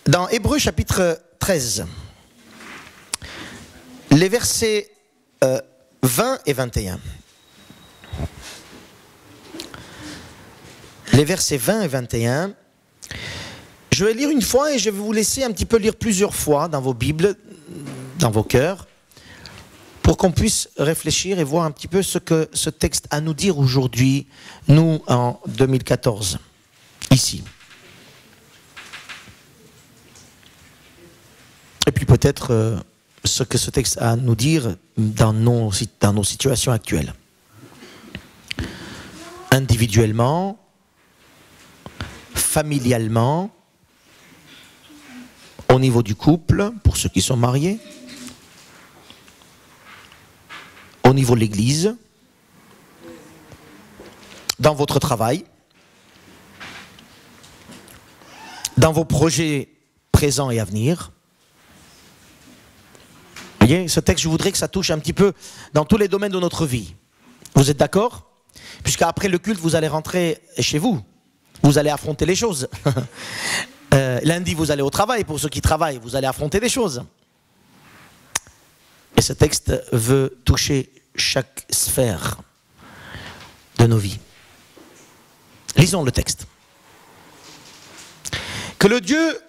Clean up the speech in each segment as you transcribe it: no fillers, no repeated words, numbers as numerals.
Dans Hébreux chapitre 13, les versets 20 et 21. Les versets 20 et 21, je vais lire une fois et je vais vous laisser un petit peu lire plusieurs fois dans vos Bibles, dans vos cœurs, pour qu'on puisse réfléchir et voir un petit peu ce que ce texte a à nous dire aujourd'hui, nous en 2014, ici. Et puis peut-être ce que ce texte a à nous dire dans nos situations actuelles. Individuellement, familialement, au niveau du couple, pour ceux qui sont mariés, au niveau de l'Église, dans votre travail, dans vos projets présents et à venir. Vous voyez, ce texte, je voudrais que ça touche un petit peu dans tous les domaines de notre vie. Vous êtes d'accord? Puisqu'après le culte, vous allez rentrer chez vous. Vous allez affronter les choses. Lundi, vous allez au travail. Pour ceux qui travaillent, vous allez affronter des choses. Et ce texte veut toucher chaque sphère de nos vies. Lisons le texte. Que le Dieu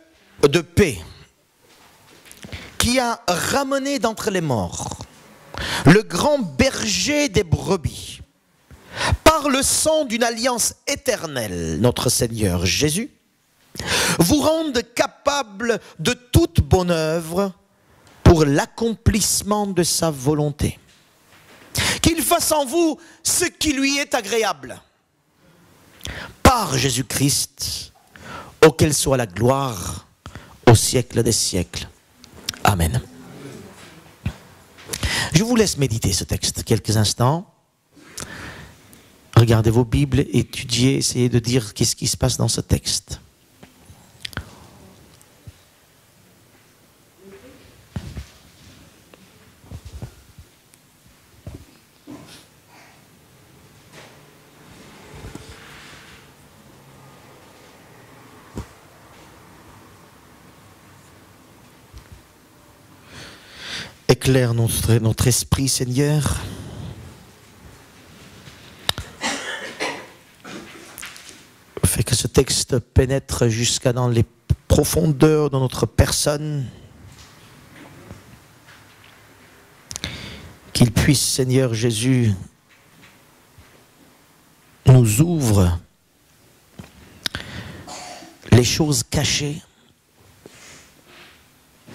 de paix, qui a ramené d'entre les morts le grand berger des brebis, par le sang d'une alliance éternelle, notre Seigneur Jésus, vous rende capable de toute bonne œuvre pour l'accomplissement de sa volonté. Qu'il fasse en vous ce qui lui est agréable. Par Jésus-Christ, auquel soit la gloire au siècle des siècles. Amen. Je vous laisse méditer ce texte quelques instants. Regardez vos Bibles, étudiez, essayez de dire qu'est-ce qui se passe dans ce texte. Éclaire notre esprit, Seigneur. Fais que ce texte pénètre jusqu'à dans les profondeurs de notre personne. Qu'il puisse, Seigneur Jésus, nous ouvre les choses cachées,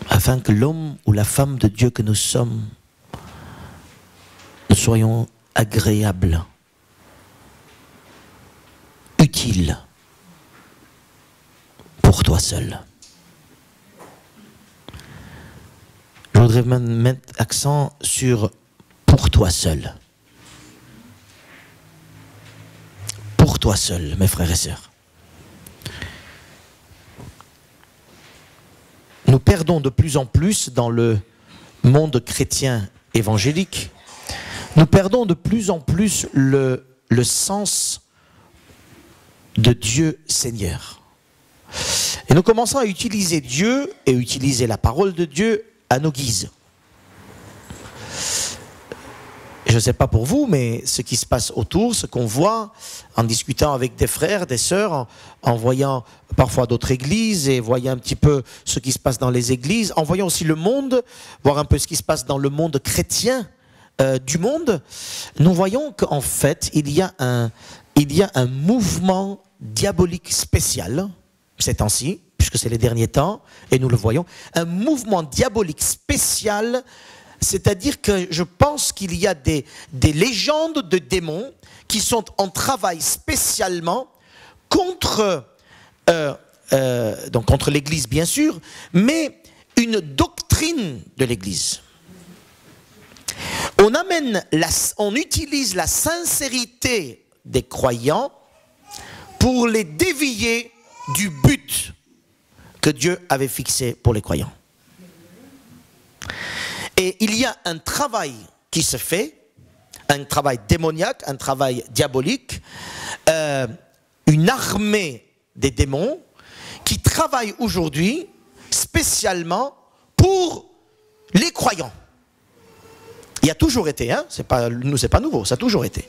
afin que l'homme ou la femme de Dieu que nous sommes, nous soyons agréables, utiles pour toi seul. Je voudrais mettre accent sur pour toi seul. Pour toi seul, mes frères et sœurs. Nous perdons de plus en plus dans le monde chrétien évangélique, nous perdons de plus en plus le sens de Dieu Seigneur. Et nous commençons à utiliser Dieu et utiliser la parole de Dieu à nos guises. Je ne sais pas pour vous, mais ce qui se passe autour, ce qu'on voit en discutant avec des frères, des sœurs, en voyant parfois d'autres églises et voyant un petit peu ce qui se passe dans les églises, en voyant aussi le monde, voir un peu ce qui se passe dans le monde chrétien du monde, nous voyons qu'en fait, il y a un mouvement diabolique spécial, ces temps-ci, puisque c'est les derniers temps, et nous le voyons, un mouvement diabolique spécial. C'est-à-dire que je pense qu'il y a des légendes de démons qui sont en travail spécialement contre, donc contre l'Église bien sûr, mais une doctrine de l'Église. On utilise la sincérité des croyants pour les dévier du but que Dieu avait fixé pour les croyants. Et il y a un travail qui se fait, un travail démoniaque, un travail diabolique, une armée des démons qui travaillent aujourd'hui spécialement pour les croyants. Il y a toujours été, hein, c'est pas nouveau, ça a toujours été.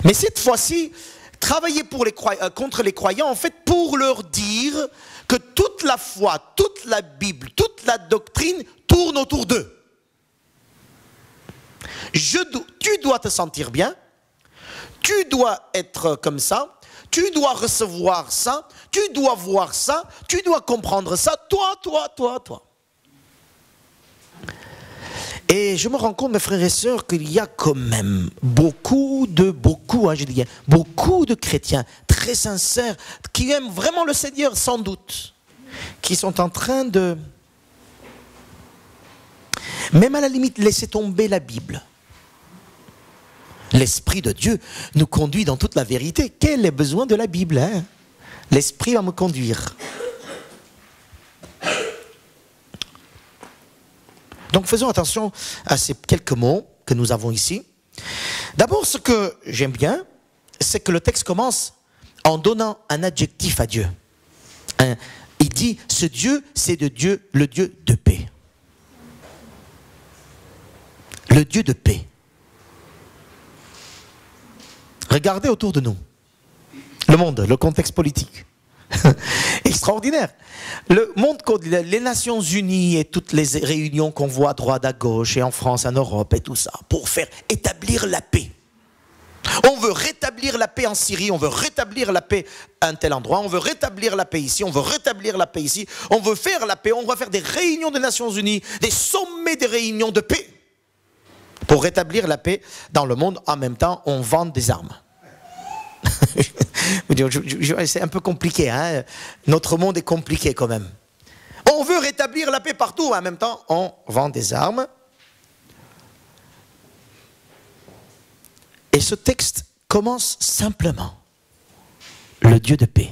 Mais cette fois-ci, travailler contre les croyants, en fait, pour leur dire que toute la foi, toute la Bible, toute la doctrine tourne autour d'eux. Tu dois te sentir bien, tu dois être comme ça, tu dois recevoir ça, tu dois voir ça, tu dois comprendre ça, toi. Et je me rends compte, mes frères et sœurs, qu'il y a quand même beaucoup de chrétiens très sincères, qui aiment vraiment le Seigneur sans doute, qui sont en train de, même à la limite, laisser tomber la Bible. L'Esprit de Dieu nous conduit dans toute la vérité. Quel est le besoin de la Bible, hein? L'Esprit va me conduire. Donc faisons attention à ces quelques mots que nous avons ici. D'abord, ce que j'aime bien, c'est que le texte commence en donnant un adjectif à Dieu. Il dit, ce Dieu, c'est le Dieu de paix. Le Dieu de paix. Regardez autour de nous. Le monde, le contexte politique. Extraordinaire. Le monde, les Nations Unies et toutes les réunions qu'on voit à droite, à gauche, et en France, en Europe, et tout ça, pour faire établir la paix. On veut rétablir la paix en Syrie, on veut rétablir la paix à un tel endroit, on veut rétablir la paix ici, on veut rétablir la paix ici, on veut faire la paix, on va faire des réunions des Nations Unies, des sommets des réunions de paix. Pour rétablir la paix dans le monde, en même temps, on vend des armes. C'est un peu compliqué, hein? Notre monde est compliqué quand même. On veut rétablir la paix partout, en même temps, on vend des armes. Et ce texte commence simplement. Le Dieu de paix.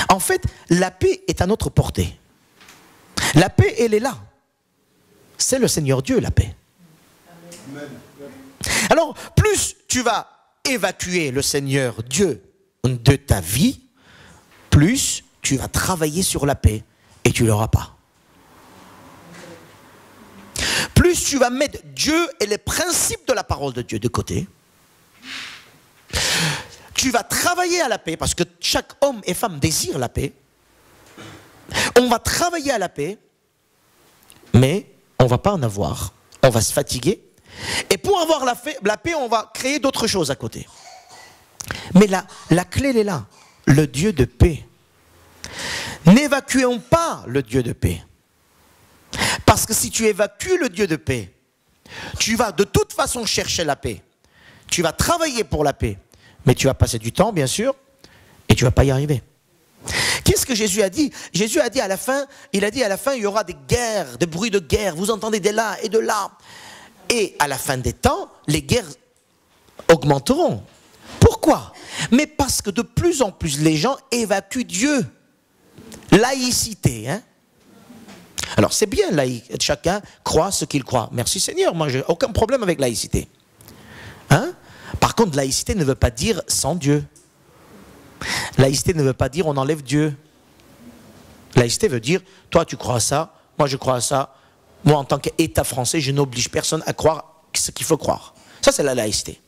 En fait, la paix est à notre portée. La paix, elle est là. C'est le Seigneur Dieu, la paix. Alors, plus tu vas évacuer le Seigneur Dieu de ta vie, plus tu vas travailler sur la paix et tu ne l'auras pas. Plus tu vas mettre Dieu et les principes de la parole de Dieu de côté, tu vas travailler à la paix, parce que chaque homme et femme désire la paix. On va travailler à la paix, mais on ne va pas en avoir. On va se fatiguer. Et pour avoir la paix, on va créer d'autres choses à côté. Mais la clé, elle est là. Le Dieu de paix. N'évacuons pas le Dieu de paix. Parce que si tu évacues le Dieu de paix, tu vas de toute façon chercher la paix. Tu vas travailler pour la paix. Mais tu vas passer du temps, bien sûr, et tu ne vas pas y arriver. Qu'est-ce que Jésus a dit? Jésus a dit à la fin, il y aura des guerres, des bruits de guerre. Vous entendez de là et de là. Et à la fin des temps, les guerres augmenteront. Pourquoi? Mais parce que de plus en plus, les gens évacuent Dieu. Laïcité, hein? Alors c'est bien, chacun croit ce qu'il croit. Merci Seigneur, moi j'ai aucun problème avec laïcité. Hein? Par contre, laïcité ne veut pas dire sans Dieu. Laïcité ne veut pas dire on enlève Dieu. Laïcité veut dire, toi tu crois à ça, moi je crois à ça. Moi, en tant qu'État français, je n'oblige personne à croire ce qu'il faut croire. Ça, c'est la laïcité.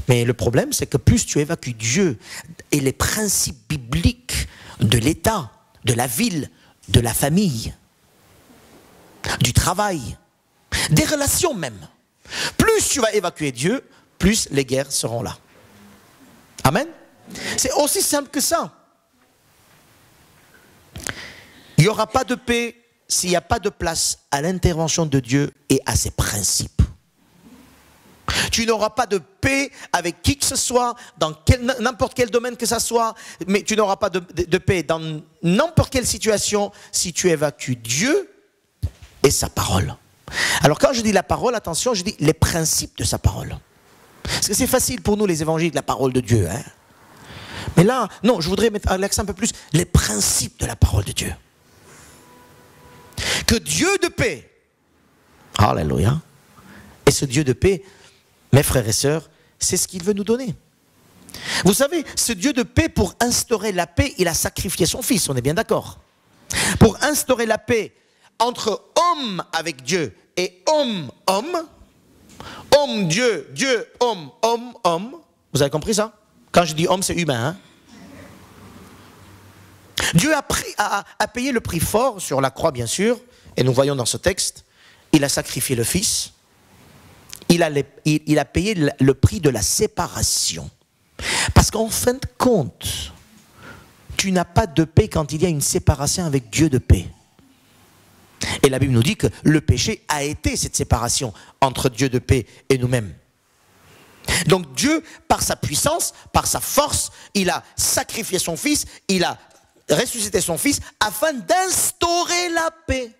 Mais le problème, c'est que plus tu évacues Dieu et les principes bibliques de l'État, de la ville, de la famille, du travail, des relations même, plus tu vas évacuer Dieu, plus les guerres seront là. Amen. C'est aussi simple que ça. Il n'y aura pas de paix s'il n'y a pas de place à l'intervention de Dieu et à ses principes. Tu n'auras pas de paix avec qui que ce soit, dans n'importe quel domaine que ce soit, mais tu n'auras pas de paix dans n'importe quelle situation si tu évacues Dieu et sa parole. Alors quand je dis la parole, attention, je dis les principes de sa parole. Parce que c'est facile pour nous les évangiles de la parole de Dieu. Hein? Mais là, non, je voudrais mettre l'accent un peu plus, les principes de la parole de Dieu. Que Dieu de paix, alléluia, et ce Dieu de paix, mes frères et sœurs, c'est ce qu'il veut nous donner. Vous savez, ce Dieu de paix, pour instaurer la paix, il a sacrifié son fils, on est bien d'accord. Pour instaurer la paix entre homme avec Dieu et homme-homme, homme-Dieu, Dieu-homme, homme-homme. Vous avez compris ça? Quand je dis homme, c'est humain. Hein? Dieu a payé le prix fort sur la croix, bien sûr, et nous voyons dans ce texte, il a sacrifié le Fils, il a payé le prix de la séparation. Parce qu'en fin de compte, tu n'as pas de paix quand il y a une séparation avec Dieu de paix. Et la Bible nous dit que le péché a été cette séparation entre Dieu de paix et nous-mêmes. Donc Dieu, par sa puissance, par sa force, il a sacrifié son Fils, il a ressuscité son Fils afin d'instaurer la paix.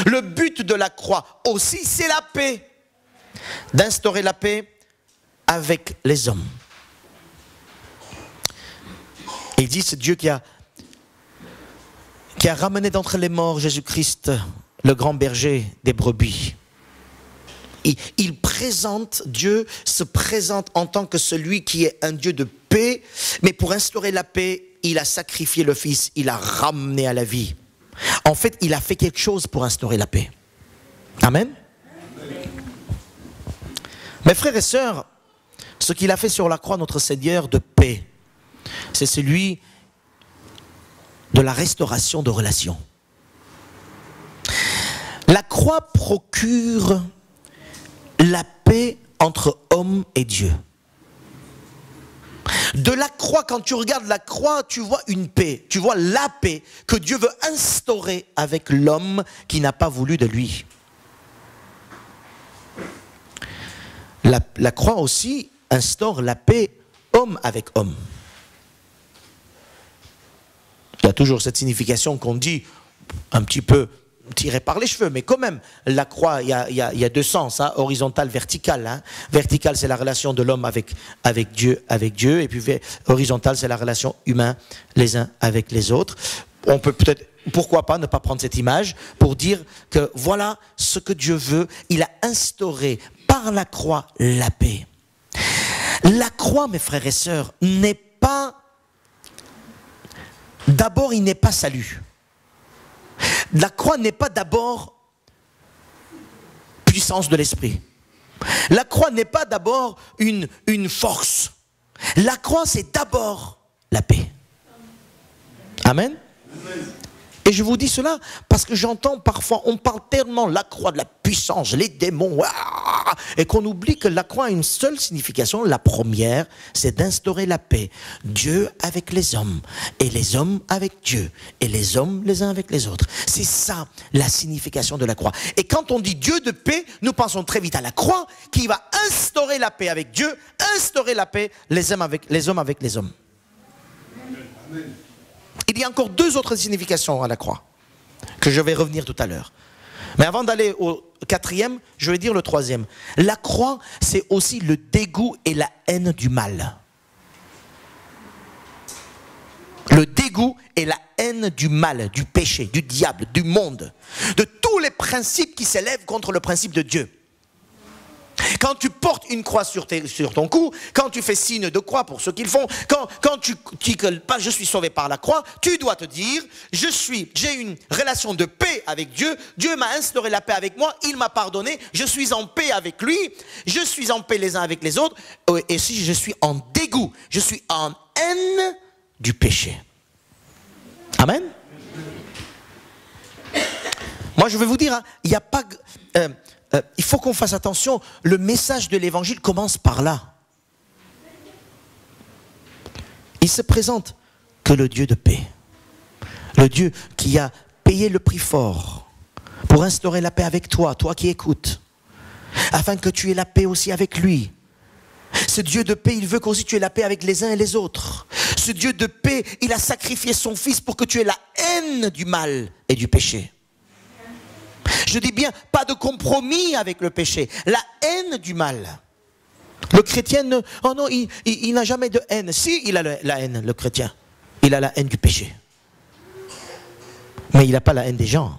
Le but de la croix aussi, c'est la paix. D'instaurer la paix avec les hommes. Il dit, c'est Dieu qui a ramené d'entre les morts Jésus-Christ, le grand berger des brebis. Il présente, Dieu se présente en tant que celui qui est un Dieu de paix, mais pour instaurer la paix, il a sacrifié le Fils, il a ramené à la vie. En fait, il a fait quelque chose pour instaurer la paix. Amen. Mes frères et sœurs, ce qu'il a fait sur la croix, notre Seigneur de paix, c'est celui de la restauration de relations. La croix procure la paix entre homme et Dieu. De la croix, quand tu regardes la croix, tu vois une paix, tu vois la paix que Dieu veut instaurer avec l'homme qui n'a pas voulu de lui. La croix aussi instaure la paix homme avec homme. Il y a toujours cette signification qu'on dit un petit peu tiré par les cheveux, mais quand même, la croix, il y a deux sens, hein, horizontal, vertical. Hein. Vertical, c'est la relation de l'homme avec Dieu, et puis horizontal, c'est la relation humaine les uns avec les autres. On peut peut-être, pourquoi pas, ne pas prendre cette image pour dire que voilà ce que Dieu veut. Il a instauré par la croix la paix. La croix, mes frères et sœurs, n'est pas... D'abord, il n'est pas salut. La croix n'est pas d'abord puissance de l'esprit. La croix n'est pas d'abord une force. La croix, c'est d'abord la paix. Amen. Et je vous dis cela parce que j'entends parfois, on parle tellement la croix de la puissance, les démons, et qu'on oublie que la croix a une seule signification. La première, c'est d'instaurer la paix. Dieu avec les hommes, et les hommes avec Dieu, et les hommes les uns avec les autres. C'est ça la signification de la croix. Et quand on dit Dieu de paix, nous pensons très vite à la croix qui va instaurer la paix avec Dieu, instaurer la paix les hommes avec les hommes. Amen. Il y a encore deux autres significations à la croix, que je vais revenir tout à l'heure. Mais avant d'aller au quatrième, je vais dire le troisième. La croix, c'est aussi le dégoût et la haine du mal. Le dégoût et la haine du mal, du péché, du diable, du monde, de tous les principes qui s'élèvent contre le principe de Dieu. Quand tu portes une croix sur ton cou, quand tu fais signe de croix pour ceux qui le font, quand tu dis que je suis sauvé par la croix, tu dois te dire, j'ai une relation de paix avec Dieu, Dieu m'a instauré la paix avec moi, il m'a pardonné, je suis en paix avec lui, je suis en paix les uns avec les autres, et si je suis en dégoût, je suis en haine du péché. Amen. Moi je vais vous dire, hein, il n'y a pas... il faut qu'on fasse attention, le message de l'évangile commence par là. Il se présente que le Dieu de paix, le Dieu qui a payé le prix fort pour instaurer la paix avec toi, toi qui écoutes, afin que tu aies la paix aussi avec lui. Ce Dieu de paix, il veut qu'aussi tu aies la paix avec les uns et les autres. Ce Dieu de paix, il a sacrifié son Fils pour que tu aies la haine du mal et du péché. Je dis bien, pas de compromis avec le péché, la haine du mal. Le chrétien, il n'a jamais de haine. Si, il a la haine, le chrétien. Il a la haine du péché. Mais il n'a pas la haine des gens.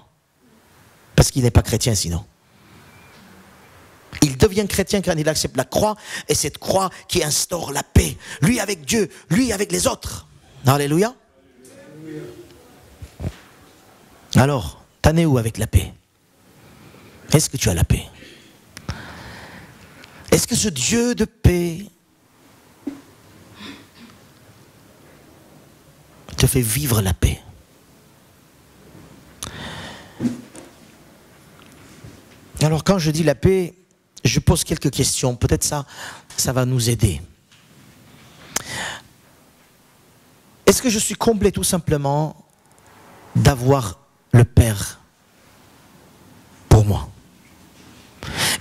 Parce qu'il n'est pas chrétien sinon. Il devient chrétien quand il accepte la croix, et cette croix qui instaure la paix. Lui avec Dieu, lui avec les autres. Alléluia. Alors, t'en es où avec la paix? Est-ce que tu as la paix? Est-ce que ce Dieu de paix te fait vivre la paix? Alors quand je dis la paix, je pose quelques questions. Peut-être ça va nous aider. Est-ce que je suis comblé tout simplement d'avoir le Père pour moi?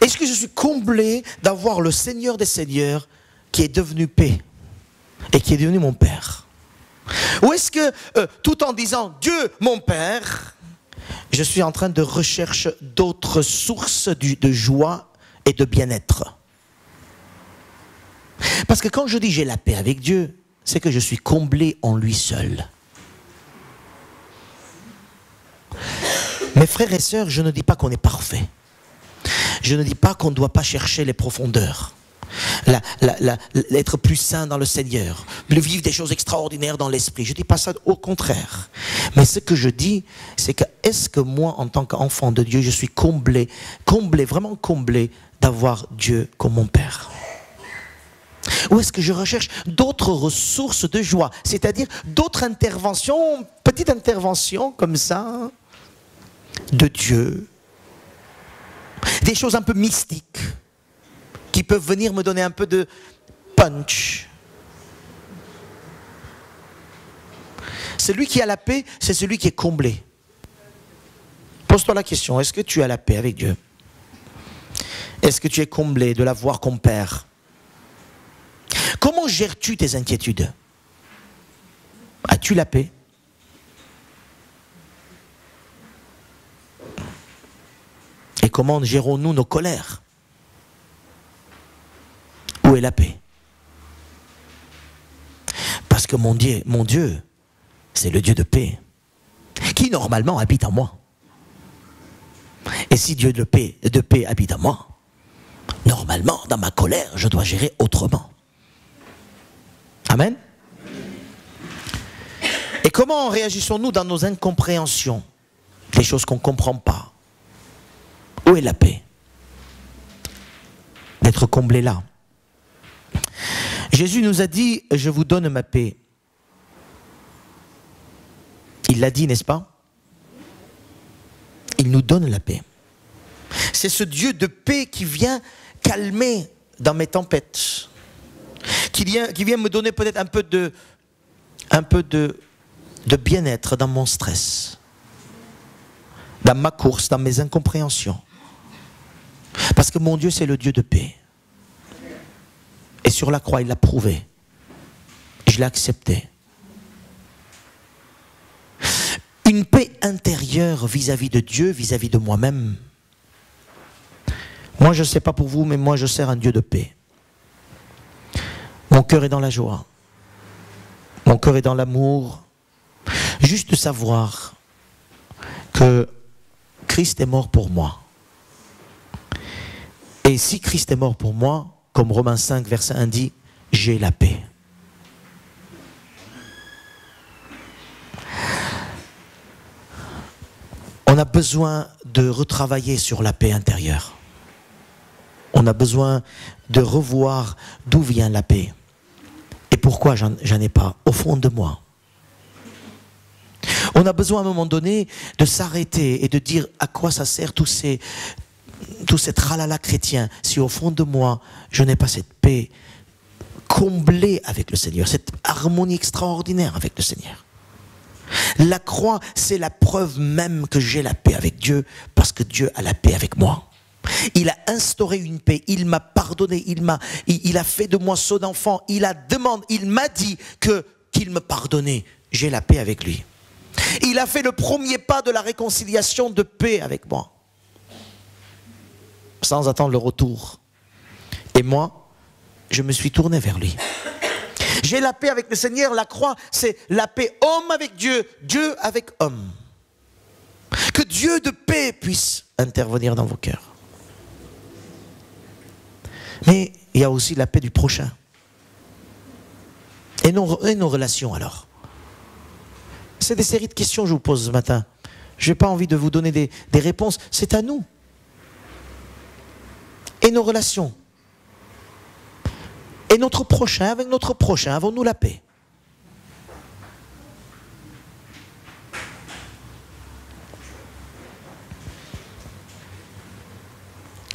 Est-ce que je suis comblé d'avoir le Seigneur des Seigneurs qui est devenu paix et qui est devenu mon Père? Ou est-ce que tout en disant Dieu mon Père, je suis en train de rechercher d'autres sources de joie et de bien-être? Parce que quand je dis j'ai la paix avec Dieu, c'est que je suis comblé en lui seul. Mes frères et sœurs, je ne dis pas qu'on est parfait. Je ne dis pas qu'on ne doit pas chercher les profondeurs. Être plus saint dans le Seigneur, vivre des choses extraordinaires dans l'esprit. Je ne dis pas ça, au contraire. Mais ce que je dis, c'est que est-ce que moi, en tant qu'enfant de Dieu, je suis comblé, vraiment comblé d'avoir Dieu comme mon Père? Ou est-ce que je recherche d'autres ressources de joie, c'est-à-dire d'autres interventions, petites interventions comme ça, de Dieu, des choses un peu mystiques, qui peuvent venir me donner un peu de punch. Celui qui a la paix, c'est celui qui est comblé. Pose-toi la question, est-ce que tu as la paix avec Dieu? Est-ce que tu es comblé de l'avoir comme Père? Comment gères-tu tes inquiétudes? As-tu la paix? Et comment gérons-nous nos colères? Où est la paix? Parce que mon Dieu, c'est le Dieu de paix, qui normalement habite en moi. Et si Dieu de paix habite en moi, normalement, dans ma colère, je dois gérer autrement. Amen. Et comment réagissons-nous dans nos incompréhensions, des choses qu'on ne comprend pas? Où est la paix? D'être comblé là. Jésus nous a dit, je vous donne ma paix. Il l'a dit, n'est-ce pas? Il nous donne la paix. C'est ce Dieu de paix qui vient calmer dans mes tempêtes. Qui vient me donner peut-être un peu de bien-être dans mon stress, dans ma course, dans mes incompréhensions. Parce que mon Dieu, c'est le Dieu de paix. Et sur la croix, il l'a prouvé. Je l'ai accepté. Une paix intérieure vis-à-vis de Dieu, vis-à-vis de moi-même. Moi, je ne sais pas pour vous, mais moi, je sers un Dieu de paix. Mon cœur est dans la joie. Mon cœur est dans l'amour. Juste de savoir que Christ est mort pour moi. Et si Christ est mort pour moi, comme Romains 5, verset 1 dit, j'ai la paix. On a besoin de retravailler sur la paix intérieure. On a besoin de revoir d'où vient la paix. Et pourquoi j'en ai pas au fond de moi. On a besoin à un moment donné de s'arrêter et de dire à quoi ça sert tous ces tralala chrétiens si au fond de moi je n'ai pas cette paix comblée avec le Seigneur, cette harmonie extraordinaire avec le Seigneur. La croix, c'est la preuve même que j'ai la paix avec Dieu parce que Dieu a la paix avec moi. Il a instauré une paix, il m'a pardonné, il a fait de moi son enfant, il m'a dit qu'il me pardonnait. J'ai la paix avec lui. Il a fait le premier pas de la réconciliation de paix avec moi, sans attendre le retour. Et moi, je me suis tourné vers lui. J'ai la paix avec le Seigneur. La croix, c'est la paix homme avec Dieu, Dieu avec homme. Que Dieu de paix puisse intervenir dans vos cœurs. Mais il y a aussi la paix du prochain. Et nos relations alors? C'est des séries de questions que je vous pose ce matin. Je n'ai pas envie de vous donner des réponses. C'est à nous. Et nos relations. Et notre prochain, avec notre prochain, avons-nous la paix?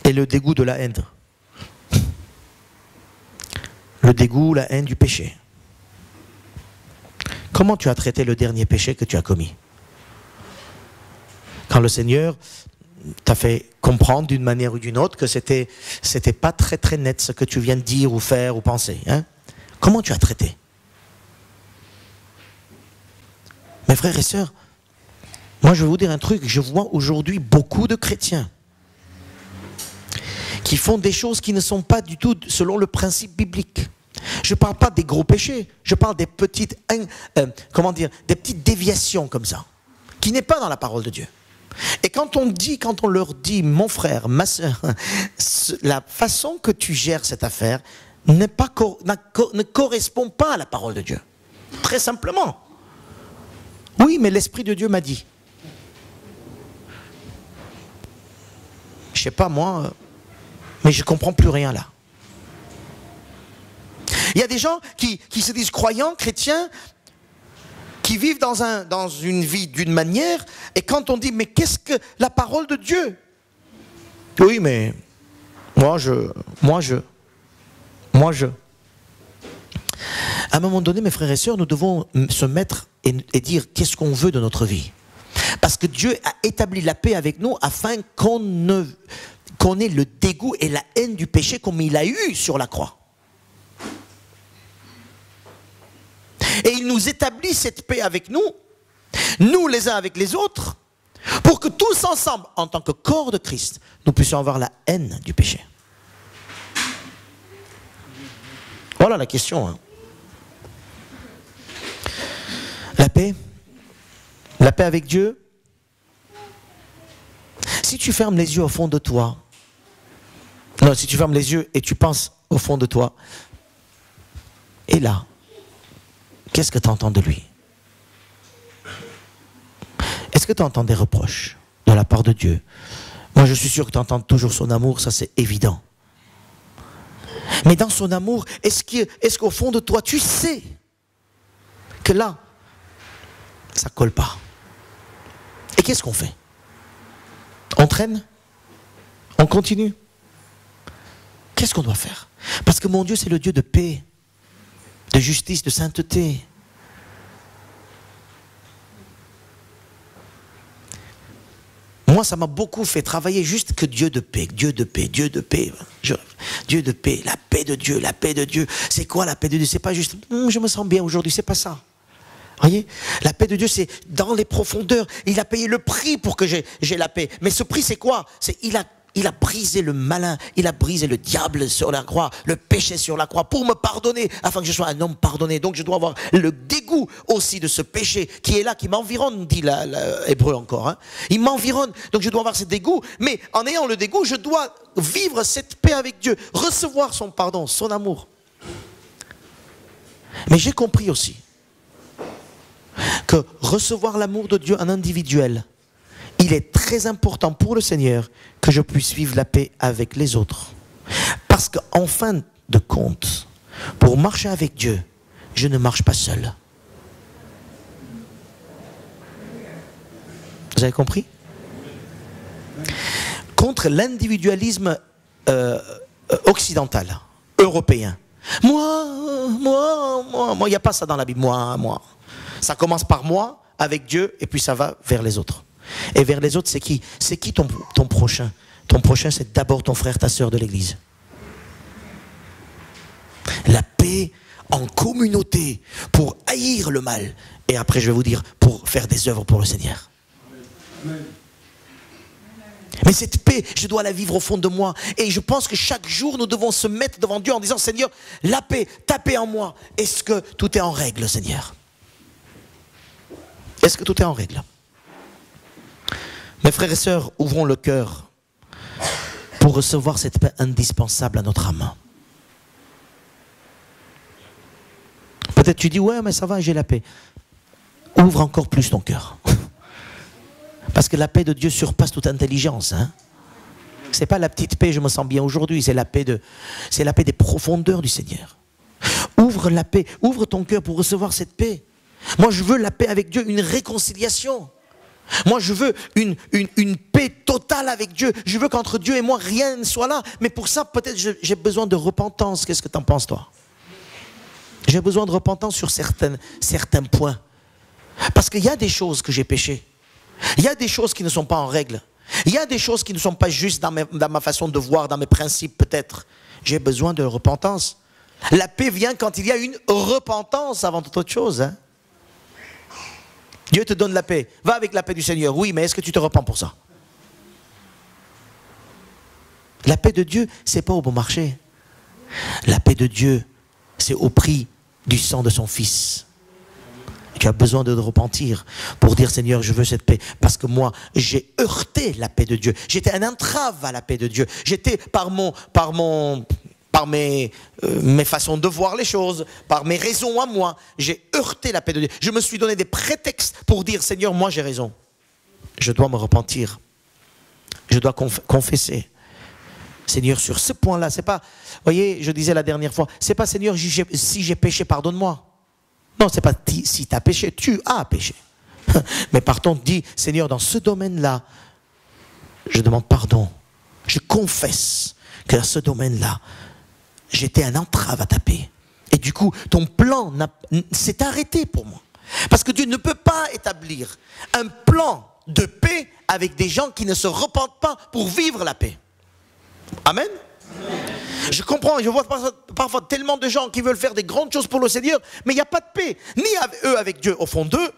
Et le dégoût de la haine. Le dégoût, la haine du péché. Comment tu as traité le dernier péché que tu as commis? Quand le Seigneur t'a fait comprendre d'une manière ou d'une autre que c'était pas très très net ce que tu viens de dire ou faire ou penser. Hein? Comment tu as traité? Mes frères et sœurs, moi je vais vous dire un truc, je vois aujourd'hui beaucoup de chrétiens qui font des choses qui ne sont pas du tout selon le principe biblique. Je ne parle pas des gros péchés, je parle des petites, des petites déviations comme ça, qui n'est pas dans la parole de Dieu. Et quand on leur dit, mon frère, ma soeur, la façon que tu gères cette affaire ne correspond pas à la parole de Dieu. Très simplement. Oui, mais l'Esprit de Dieu m'a dit. Je ne sais pas moi, mais je ne comprends plus rien là. Il y a des gens qui se disent croyants, chrétiens, qui vivent dans une vie d'une manière, et quand on dit, mais qu'est-ce que la parole de Dieu? Oui, mais moi je. À un moment donné, mes frères et sœurs, nous devons se mettre et dire qu'est-ce qu'on veut de notre vie. Parce que Dieu a établi la paix avec nous afin qu'on ait le dégoût et la haine du péché comme il a eu sur la croix. Et il nous établit cette paix avec nous, nous les uns avec les autres, pour que tous ensemble, en tant que corps de Christ, nous puissions avoir la haine du péché. Voilà la question. Hein. La paix avec Dieu. Si tu fermes les yeux au fond de toi, non, si tu fermes les yeux et tu penses au fond de toi, et là, qu'est-ce que tu entends de lui? Est-ce que tu entends des reproches de la part de Dieu? Moi, je suis sûr que tu entends toujours son amour, ça c'est évident. Mais dans son amour, est-ce qu'au fond de toi, tu sais que là, ça ne colle pas? Et qu'est-ce qu'on fait? On traîne? On continue? Qu'est-ce qu'on doit faire? Parce que mon Dieu, c'est le Dieu de paix, de justice, de sainteté. Moi, ça m'a beaucoup fait travailler juste que Dieu de paix, Dieu de paix, Dieu de paix. Dieu de paix, la paix de Dieu, la paix de Dieu. C'est quoi la paix de Dieu? C'est pas juste, je me sens bien aujourd'hui, c'est pas ça. Voyez, la paix de Dieu, c'est dans les profondeurs. Il a payé le prix pour que j'ai la paix. Mais ce prix, c'est quoi? C'est il a brisé le malin, il a brisé le diable sur la croix, le péché sur la croix, pour me pardonner, afin que je sois un homme pardonné. Donc je dois avoir le dégoût aussi de ce péché qui est là, qui m'environne, dit l'hébreu encore. Hein. Il m'environne, donc je dois avoir ce dégoût. Mais en ayant le dégoût, je dois vivre cette paix avec Dieu, recevoir son pardon, son amour. Mais j'ai compris aussi que recevoir l'amour de Dieu en individuel, il est très important pour le Seigneur que je puisse vivre la paix avec les autres. Parce qu'en fin de compte, pour marcher avec Dieu, je ne marche pas seul. Vous avez compris? Contre l'individualisme occidental, européen. Moi, il n'y a pas ça dans la Bible. Moi. Ça commence par moi, avec Dieu, et puis ça va vers les autres. Et vers les autres, c'est qui? C'est qui ton prochain? Ton prochain, c'est d'abord ton frère, ta sœur de l'église. La paix en communauté pour haïr le mal. Et après, je vais vous dire, pour faire des œuvres pour le Seigneur. Amen. Mais cette paix, je dois la vivre au fond de moi. Et je pense que chaque jour, nous devons se mettre devant Dieu en disant, Seigneur, la paix, ta paix en moi. Est-ce que tout est en règle, Seigneur? Est-ce que tout est en règle? Mes frères et sœurs, ouvrons le cœur pour recevoir cette paix indispensable à notre âme. Peut-être tu dis, ouais, mais ça va, j'ai la paix. Ouvre encore plus ton cœur. Parce que la paix de Dieu surpasse toute intelligence. Hein. Ce n'est pas la petite paix, je me sens bien aujourd'hui, c'est la paix des profondeurs du Seigneur. Ouvre la paix, ouvre ton cœur pour recevoir cette paix. Moi, je veux la paix avec Dieu, une réconciliation. Moi, je veux une paix totale avec Dieu. Je veux qu'entre Dieu et moi, rien ne soit là. Mais pour ça, peut-être, j'ai besoin de repentance. Qu'est-ce que tu en penses, toi? J'ai besoin de repentance sur certains points. Parce qu'il y a des choses que j'ai péchées. Il y a des choses qui ne sont pas en règle. Il y a des choses qui ne sont pas justes dans ma façon de voir, dans mes principes, peut-être. J'ai besoin de repentance. La paix vient quand il y a une repentance avant toute autre chose. Hein. Dieu te donne la paix. Va avec la paix du Seigneur. Oui, mais est-ce que tu te repens pour ça? La paix de Dieu, c'est pas au bon marché. La paix de Dieu, c'est au prix du sang de son Fils. Tu as besoin de te repentir pour dire, Seigneur, je veux cette paix. Parce que moi, j'ai heurté la paix de Dieu. J'étais un entrave à la paix de Dieu. J'étais par mes façons de voir les choses, par mes raisons à moi, j'ai heurté la paix de Dieu. Je me suis donné des prétextes pour dire, Seigneur, moi j'ai raison. Je dois me repentir. Je dois confesser. Seigneur, sur ce point-là, c'est pas, voyez, je disais la dernière fois, c'est pas, Seigneur, si j'ai péché, pardonne-moi. Non, c'est pas si tu as péché, tu as péché. Mais par contre, dis, Seigneur, dans ce domaine-là, je demande pardon. Je confesse que dans ce domaine-là, j'étais un entrave à ta paix. Et du coup, ton plan s'est arrêté pour moi. Parce que Dieu ne peut pas établir un plan de paix avec des gens qui ne se repentent pas pour vivre la paix. Amen. Je comprends, je vois parfois tellement de gens qui veulent faire des grandes choses pour le Seigneur, mais il n'y a pas de paix, ni eux avec Dieu au fond d'eux.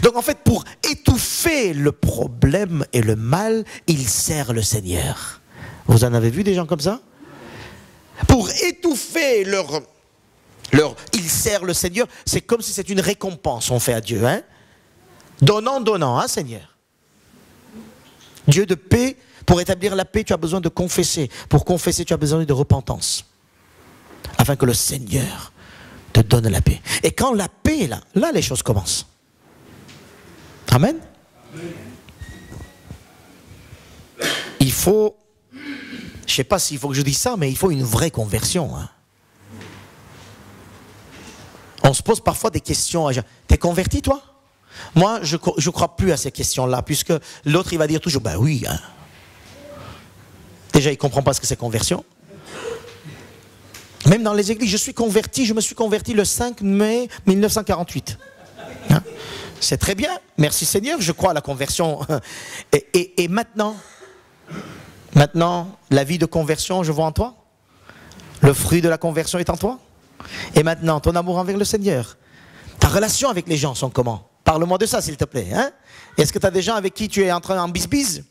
Donc en fait, pour étouffer le problème et le mal, ils servent le Seigneur. Vous en avez vu des gens comme ça? Pour étouffer ils servent le Seigneur, c'est comme si c'est une récompense on fait à Dieu. Hein? Donnant, hein, Seigneur. Dieu de paix. Pour établir la paix, tu as besoin de confesser. Pour confesser, tu as besoin de repentance. Afin que le Seigneur te donne la paix. Et quand la paix est là les choses commencent. Amen. Il faut, je ne sais pas s'il faut que je dise ça, mais il faut une vraie conversion. Hein. On se pose parfois des questions. T'es converti, toi? Moi, je ne crois plus à ces questions-là, puisque l'autre, il va dire toujours, ben oui, hein. Déjà, il ne comprend pas ce que c'est conversion. Même dans les églises, je me suis converti le 5 mai 1948. Hein? C'est très bien, merci Seigneur, je crois à la conversion. Et maintenant, la vie de conversion, je vois en toi. Le fruit de la conversion est en toi. Et maintenant, ton amour envers le Seigneur. Ta relation avec les gens sont comment? Parle-moi de ça, s'il te plaît. Hein? Est-ce que tu as des gens avec qui tu es en train en bisbise?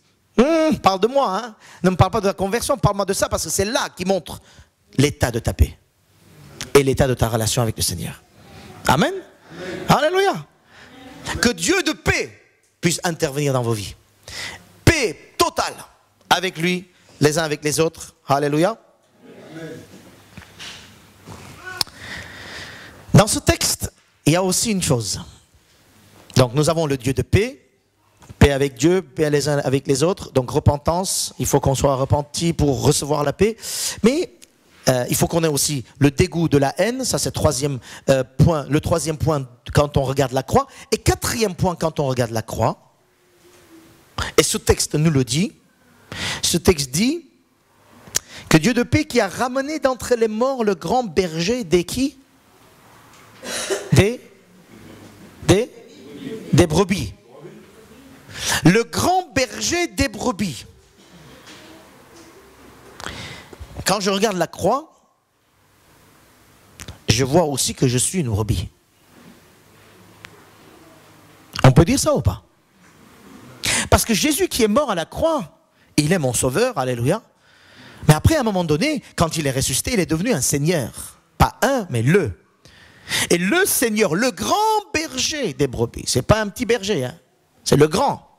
Parle de moi, hein. Ne me parle pas de la conversion, parle-moi de ça parce que c'est là qui montre l'état de ta paix et l'état de ta relation avec le Seigneur. Amen. Alléluia. Que Dieu de paix puisse intervenir dans vos vies. Paix totale avec lui, les uns avec les autres. Alléluia. Dans ce texte, il y a aussi une chose. Donc nous avons le Dieu de paix. Paix avec Dieu, paix les uns avec les autres. Donc repentance, il faut qu'on soit repenti pour recevoir la paix. Mais il faut qu'on ait aussi le dégoût de la haine. Ça c'est le troisième point quand on regarde la croix. Et quatrième point quand on regarde la croix. Et ce texte nous le dit. Ce texte dit que Dieu de paix qui a ramené d'entre les morts le grand berger des qui? Des brebis. Le grand berger des brebis. Quand je regarde la croix, je vois aussi que je suis une brebis. On peut dire ça ou pas? Parce que Jésus qui est mort à la croix, il est mon sauveur, alléluia. Mais après, à un moment donné, quand il est ressuscité, il est devenu un Seigneur. Pas un, mais le. Et le Seigneur, le grand berger des brebis, c'est pas un petit berger, hein, c'est le grand.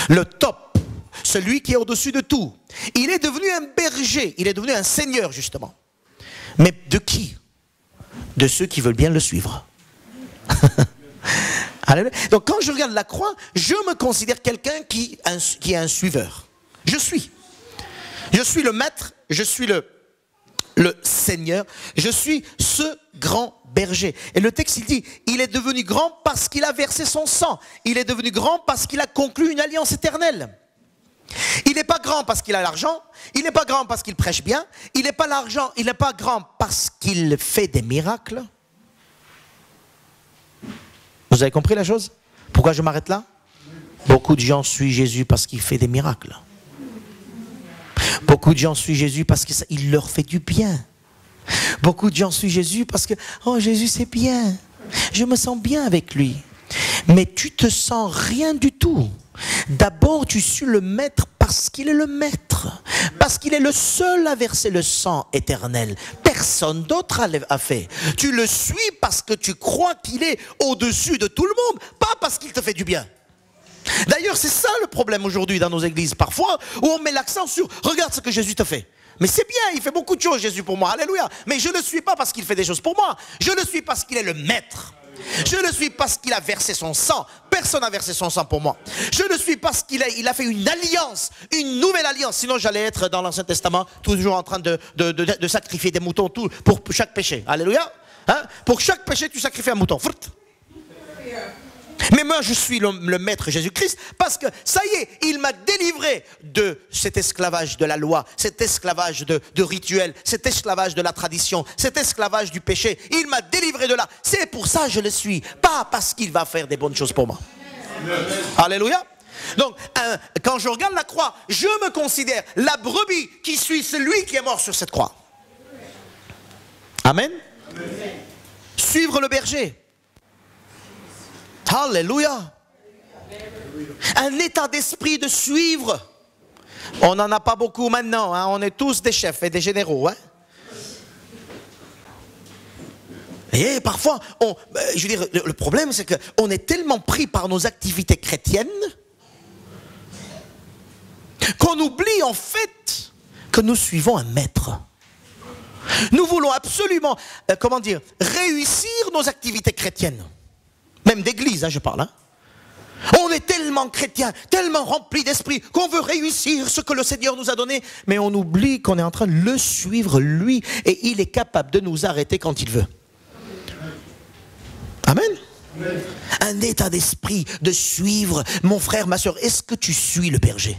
Le top, celui qui est au-dessus de tout. Il est devenu un berger, il est devenu un seigneur justement. Mais de qui? De ceux qui veulent bien le suivre. Alléluia. Donc quand je regarde la croix, je me considère quelqu'un qui est un suiveur. Je suis le maître, je suis le Seigneur, je suis ce grand berger. Et le texte il dit, il est devenu grand parce qu'il a versé son sang. Il est devenu grand parce qu'il a conclu une alliance éternelle. Il n'est pas grand parce qu'il a l'argent, il n'est pas grand parce qu'il prêche bien, il n'est pas grand parce qu'il fait des miracles. Vous avez compris la chose? Pourquoi je m'arrête là? Beaucoup de gens suivent Jésus parce qu'il fait des miracles. Beaucoup de gens suivent Jésus parce qu'il leur fait du bien. Beaucoup de gens suivent Jésus parce que, oh Jésus c'est bien, je me sens bien avec lui. Mais tu te sens rien du tout. D'abord tu suis le maître parce qu'il est le maître. Parce qu'il est le seul à verser le sang éternel. Personne d'autre a fait. Tu le suis parce que tu crois qu'il est au-dessus de tout le monde, pas parce qu'il te fait du bien. D'ailleurs, c'est ça le problème aujourd'hui dans nos églises, parfois, où on met l'accent sur « Regarde ce que Jésus te fait ». Mais c'est bien, il fait beaucoup de choses, Jésus, pour moi, alléluia. Mais je ne le suis pas parce qu'il fait des choses pour moi. Je le suis parce qu'il est le maître. Je le suis parce qu'il a versé son sang. Personne n'a versé son sang pour moi. Je le suis parce qu'il a fait une alliance, une nouvelle alliance. Sinon, j'allais être dans l'Ancien Testament, toujours en train de sacrifier des moutons pour chaque péché. Alléluia. Hein? Pour chaque péché, tu sacrifies un mouton. Mais moi je suis le maître Jésus-Christ parce que ça y est, il m'a délivré de cet esclavage de la loi, cet esclavage de rituel, cet esclavage de la tradition, cet esclavage du péché. Il m'a délivré de là. C'est pour ça que je le suis, pas parce qu'il va faire des bonnes choses pour moi. Alléluia. Donc quand je regarde la croix, je me considère la brebis qui suit celui qui est mort sur cette croix. Amen. Suivre le berger. Alléluia. Un état d'esprit de suivre. On n'en a pas beaucoup maintenant, hein. On est tous des chefs et des généraux, hein. Et parfois, je veux dire, le problème c'est qu'on est tellement pris par nos activités chrétiennes qu'on oublie en fait que nous suivons un maître. Nous voulons absolument, réussir nos activités chrétiennes. Même d'église, hein, je parle. Hein. On est tellement chrétien, tellement rempli d'esprit qu'on veut réussir ce que le Seigneur nous a donné. Mais on oublie qu'on est en train de le suivre, lui. Et il est capable de nous arrêter quand il veut. Amen. Amen. Un état d'esprit de suivre. Mon frère, ma soeur, est-ce que tu suis le berger?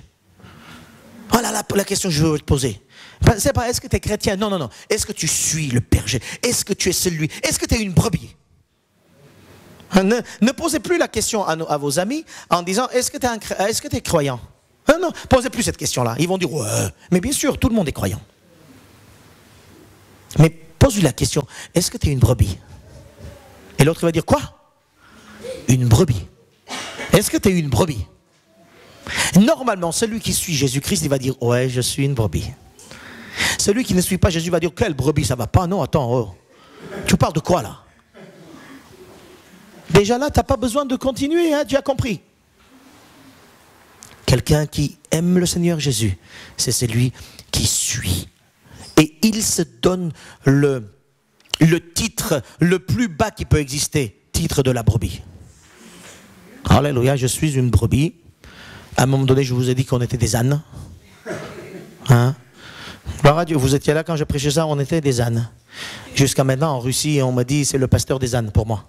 Voilà la question que je veux te poser. C'est pas est-ce que tu es chrétien? Non, non, non. Est-ce que tu suis le berger? Est-ce que tu es celui? Est-ce que tu es une brebis? Ne posez plus la question à vos amis en disant est-ce que tu es croyant? Non, posez plus cette question-là. Ils vont dire ouais, mais bien sûr, tout le monde est croyant. Mais pose-lui la question, est-ce que tu es une brebis? Et l'autre va dire quoi? Une brebis. Est-ce que tu es une brebis? Normalement, celui qui suit Jésus-Christ, il va dire ouais, je suis une brebis. Celui qui ne suit pas Jésus va dire quelle brebis, ça va pas? Non, attends, oh. Tu parles de quoi là? Déjà là, tu n'as pas besoin de continuer, hein, tu as compris. Quelqu'un qui aime le Seigneur Jésus, c'est celui qui suit. Et il se donne le titre le plus bas qui peut exister, titre de la brebis. Alléluia, je suis une brebis. À un moment donné, je vous ai dit qu'on était des ânes. Hein? Gloire à Dieu, vous étiez là quand je prêchais ça, on était des ânes. Jusqu'à maintenant, en Russie, on m'a dit c'est le pasteur des ânes pour moi.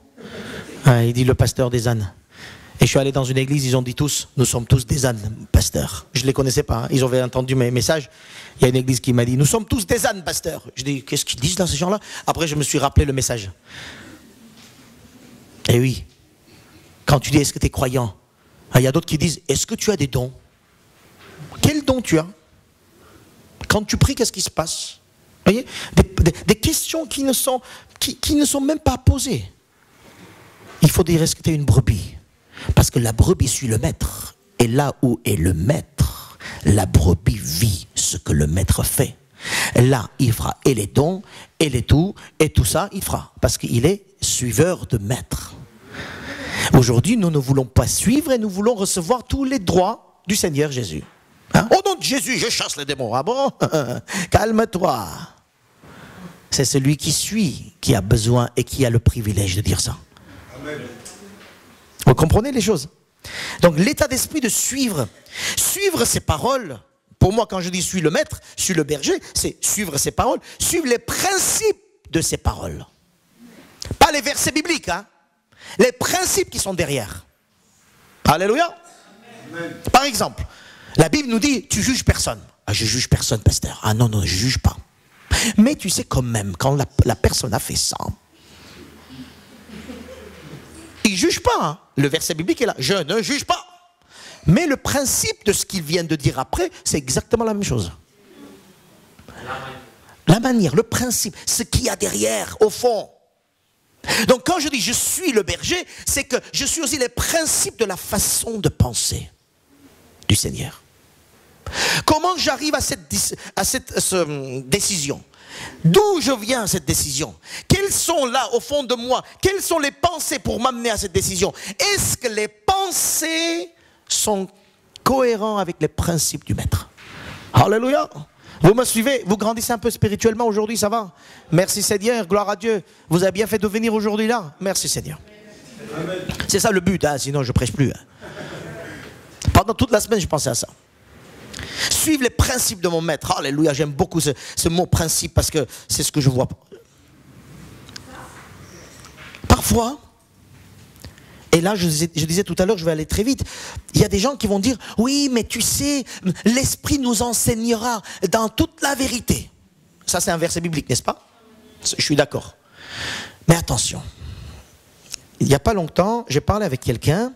Il dit le pasteur des ânes. Et je suis allé dans une église, ils ont dit tous, nous sommes tous des ânes, pasteur. Je ne les connaissais pas, hein. Ils avaient entendu mes messages. Il y a une église qui m'a dit, nous sommes tous des ânes, pasteur. Je dis, qu'est-ce qu'ils disent dans ces gens-là? Après, je me suis rappelé le message. Et oui, quand tu dis, est-ce que tu es croyant? Il y a d'autres qui disent, est-ce que tu as des dons? Quels dons tu as? Quand tu pries, qu'est-ce qui se passe? Vous voyez, des questions qui ne sont même pas posées. Il faut dire, est-ce que tu es une brebis? Parce que la brebis suit le maître. Et là où est le maître, la brebis vit ce que le maître fait. Là, il fera et les dons, et les tout, et tout ça, il fera. Parce qu'il est suiveur de maître. Aujourd'hui, nous ne voulons pas suivre et nous voulons recevoir tous les droits du Seigneur Jésus. Hein? Au nom de Jésus, je chasse les démons. Ah bon? Calme-toi. C'est celui qui suit qui a besoin et qui a le privilège de dire ça. Amen. Vous comprenez les choses? Donc l'état d'esprit de suivre ses paroles. Pour moi, quand je dis suis le maître, suis le berger, c'est suivre ses paroles, suivre les principes de ses paroles. Pas les versets bibliques, hein? Les principes qui sont derrière. Alléluia. Amen. Par exemple, la Bible nous dit, tu juges personne. Ah, je juge personne, pasteur. Ah non, non, je juge pas. Mais tu sais quand même, quand la personne a fait ça, il ne juge pas. Hein? Le verset biblique est là. Je ne juge pas. Mais le principe de ce qu'il vient de dire après, c'est exactement la même chose. La manière, le principe, ce qu'il y a derrière, au fond. Donc quand je dis je suis le berger, c'est que je suis aussi les principes de la façon de penser du Seigneur. Comment j'arrive à cette décision? D'où je viens cette décision? Quelles sont là au fond de moi? Quelles sont les pensées pour m'amener à cette décision? Est-ce que les pensées sont cohérents avec les principes du Maître? Alléluia. Vous me suivez? Vous grandissez un peu spirituellement aujourd'hui, ça va? Merci Seigneur, gloire à Dieu. Vous avez bien fait de venir aujourd'hui là. Merci Seigneur. C'est ça le but, hein, sinon je ne prêche plus. Hein. Pendant toute la semaine, je pensais à ça. Suivre les principes de mon Maître. Alléluia, j'aime beaucoup ce mot principe parce que c'est ce que je vois. Parfois, et là je disais tout à l'heure, je vais aller très vite, il y a des gens qui vont dire, oui mais tu sais, l'Esprit nous enseignera dans toute la vérité. Ça c'est un verset biblique, n'est-ce pas? Je suis d'accord. Mais attention, il n'y a pas longtemps, j'ai parlé avec quelqu'un